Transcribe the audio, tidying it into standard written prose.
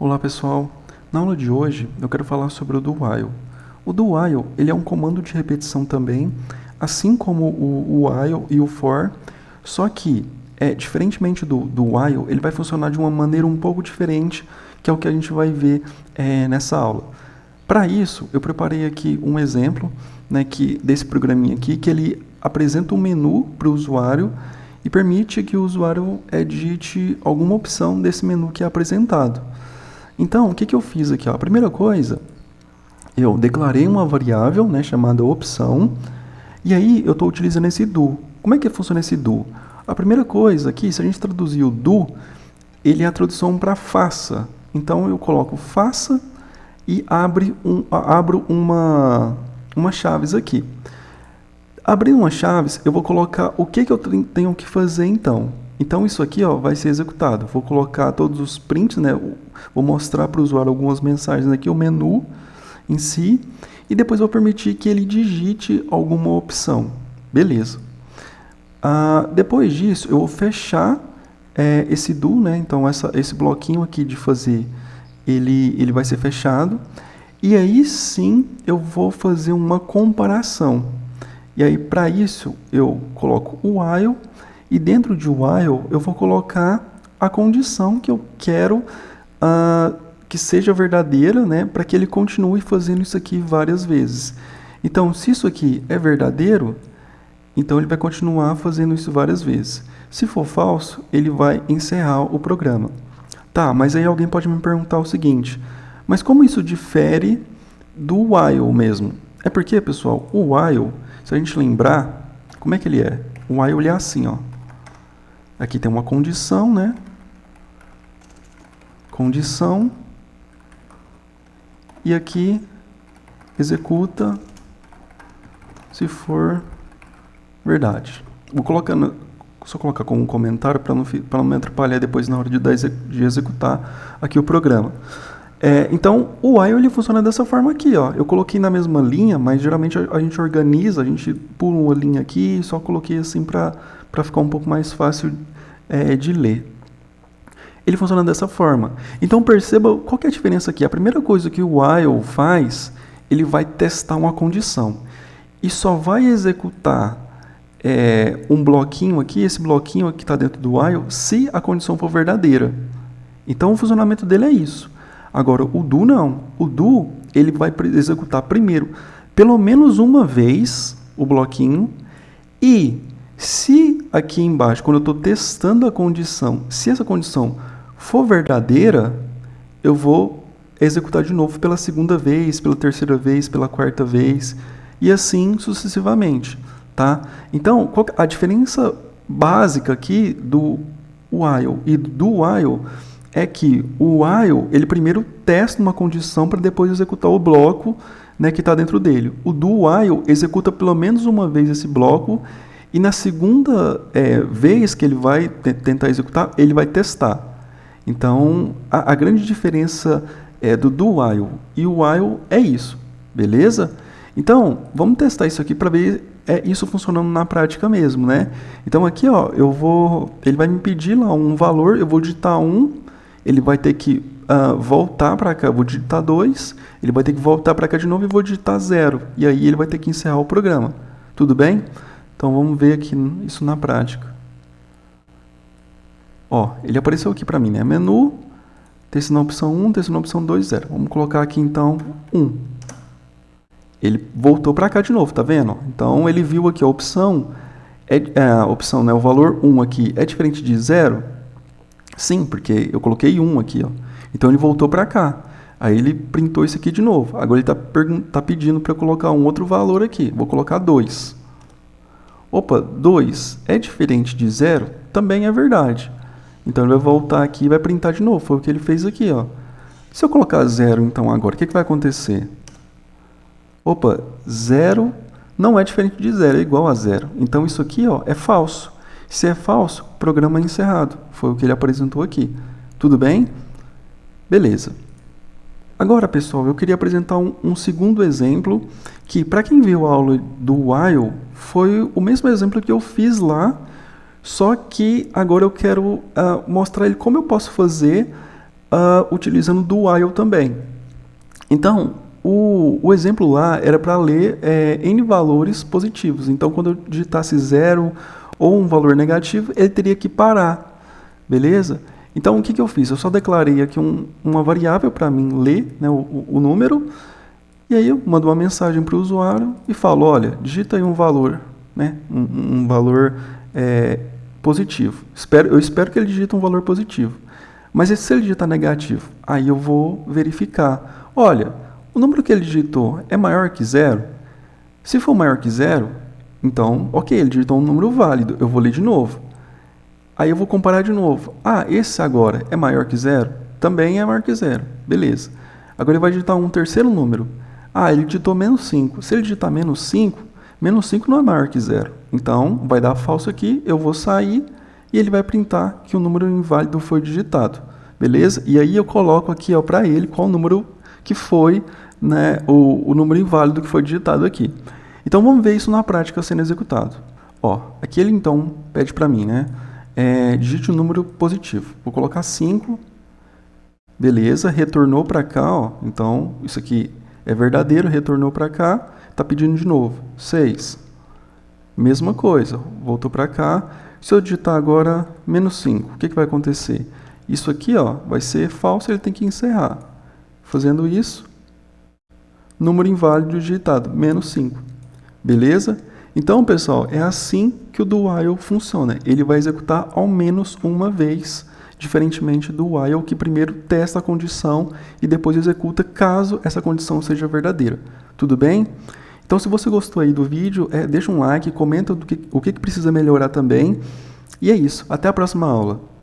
Olá pessoal, na aula de hoje eu quero falar sobre o do while. O do while ele é um comando de repetição também, assim como o while e o for, só que diferentemente do while, ele vai funcionar de uma maneira um pouco diferente, que é o que a gente vai ver nessa aula. Para isso, eu preparei aqui um exemplo desse programinha aqui, que ele apresenta um menu para o usuário e permite que o usuário digite alguma opção desse menu que é apresentado. Então, o que eu fiz aqui? A primeira coisa, eu declarei uma variável chamada opção, e aí eu estou utilizando esse do. Como é que funciona esse do? A primeira coisa aqui, se a gente traduzir o do, ele é a tradução para faça. Então, eu coloco faça e abro uma chaves aqui. Abrindo uma chaves, eu vou colocar o que eu tenho que fazer então. Então, isso aqui vai ser executado. Vou colocar todos os prints, vou mostrar para o usuário algumas mensagens aqui, o menu em si, e depois vou permitir que ele digite alguma opção. Beleza. Depois disso, eu vou fechar esse do, então esse bloquinho aqui de fazer, ele vai ser fechado, e aí sim eu vou fazer uma comparação. E aí, para isso, eu coloco o while, e dentro de while eu vou colocar a condição que eu quero que seja verdadeira, para que ele continue fazendo isso aqui várias vezes. Então, se isso aqui é verdadeiro, então ele vai continuar fazendo isso várias vezes. Se for falso, ele vai encerrar o programa. Tá, mas aí alguém pode me perguntar o seguinte, mas como isso difere do while mesmo? É porque, pessoal, o while, se a gente lembrar, como é que ele é? O while ele é assim, Aqui tem uma condição, Condição. E aqui executa se for verdade. Vou só colocar como um comentário para não me atrapalhar depois na hora de executar aqui o programa. Então, o while ele funciona dessa forma aqui. Eu coloquei na mesma linha, mas geralmente a gente organiza, a gente pula uma linha aqui e só coloquei assim para ficar um pouco mais fácil de ler. Ele funciona dessa forma. Então, perceba qual que é a diferença aqui. A primeira coisa que o while faz, ele vai testar uma condição. E só vai executar um bloquinho aqui, esse bloquinho que está dentro do while, se a condição for verdadeira. Então, o funcionamento dele é isso. Agora, o do não. O do, ele vai executar primeiro, pelo menos uma vez, o bloquinho. E se aqui embaixo, quando eu estou testando a condição, se essa condição for verdadeira, eu vou executar de novo pela segunda vez, pela terceira vez, pela quarta vez, e assim sucessivamente. Tá? Então, a diferença básica aqui do while e do while é que o while, ele primeiro testa uma condição para depois executar o bloco que está dentro dele. O do while executa pelo menos uma vez esse bloco e na segunda vez que ele vai tentar executar, ele vai testar. Então, a grande diferença do while e o while é isso, beleza? Então, vamos testar isso aqui para ver isso funcionando na prática mesmo, Então, aqui, ele vai me pedir lá um valor, eu vou digitar 1, ele vai ter que voltar para cá, eu vou digitar 2, ele vai ter que voltar para cá de novo e vou digitar 0. E aí ele vai ter que encerrar o programa. Tudo bem? Então vamos ver aqui isso na prática. Ele apareceu aqui para mim, Menu, texto na opção 1, texto na opção 2, 0. Vamos colocar aqui então 1. Ele voltou para cá de novo, tá vendo? Então ele viu aqui a opção, o valor 1 aqui é diferente de 0? Sim, porque eu coloquei 1 aqui, Então ele voltou para cá. Aí ele printou isso aqui de novo. Agora ele está pedindo para eu colocar um outro valor aqui. Vou colocar 2. Opa, 2 é diferente de 0? Também é verdade. Então ele vai voltar aqui e vai printar de novo. Foi o que ele fez aqui, Se eu colocar 0 então agora, o que vai acontecer? Opa, 0 não é diferente de 0, é igual a 0. Então isso aqui é falso. Se é falso, o programa é encerrado. Foi o que ele apresentou aqui. Tudo bem? Beleza. Agora, pessoal, eu queria apresentar um segundo exemplo que, para quem viu a aula do while, foi o mesmo exemplo que eu fiz lá, só que agora eu quero mostrar ele como eu posso fazer utilizando do while também. Então, o exemplo lá era para ler N valores positivos. Então, quando eu digitasse 0 ou um valor negativo, ele teria que parar, beleza? Então, o que eu fiz? Eu só declarei aqui uma variável para mim ler, né, o número, e aí eu mando uma mensagem para o usuário e falo, olha, digita aí um valor, né, um valor positivo. Eu espero que ele digite um valor positivo. Mas e se ele digitar negativo? Aí eu vou verificar. Olha, o número que ele digitou é maior que 0? Se for maior que 0, então, ok, ele digitou um número válido. Eu vou ler de novo. Aí eu vou comparar de novo. Ah, esse agora é maior que 0? Também é maior que 0. Beleza. Agora ele vai digitar um terceiro número. Ah, ele digitou menos 5. Se ele digitar menos 5 não é maior que 0. Então, vai dar falso aqui, eu vou sair e ele vai printar que o número inválido foi digitado. Beleza? E aí eu coloco aqui para ele qual o número que foi, né, o número inválido que foi digitado aqui. Então, vamos ver isso na prática sendo executado. Ó, aqui ele então pede para mim, né, digite um número positivo. Vou colocar 5. Beleza, retornou para cá, ó. Então, isso aqui é verdadeiro, retornou para cá. Está pedindo de novo, 6. Mesma coisa, voltou para cá. Se eu digitar agora menos 5, o que vai acontecer? Isso aqui ó, vai ser falso, ele tem que encerrar. Fazendo isso, número inválido digitado, menos 5. Beleza? Então, pessoal, é assim que o do while funciona. Ele vai executar ao menos uma vez, diferentemente do while, que primeiro testa a condição e depois executa caso essa condição seja verdadeira. Tudo bem? Então, se você gostou aí do vídeo, deixa um like, comenta o que precisa melhorar também. E é isso. Até a próxima aula.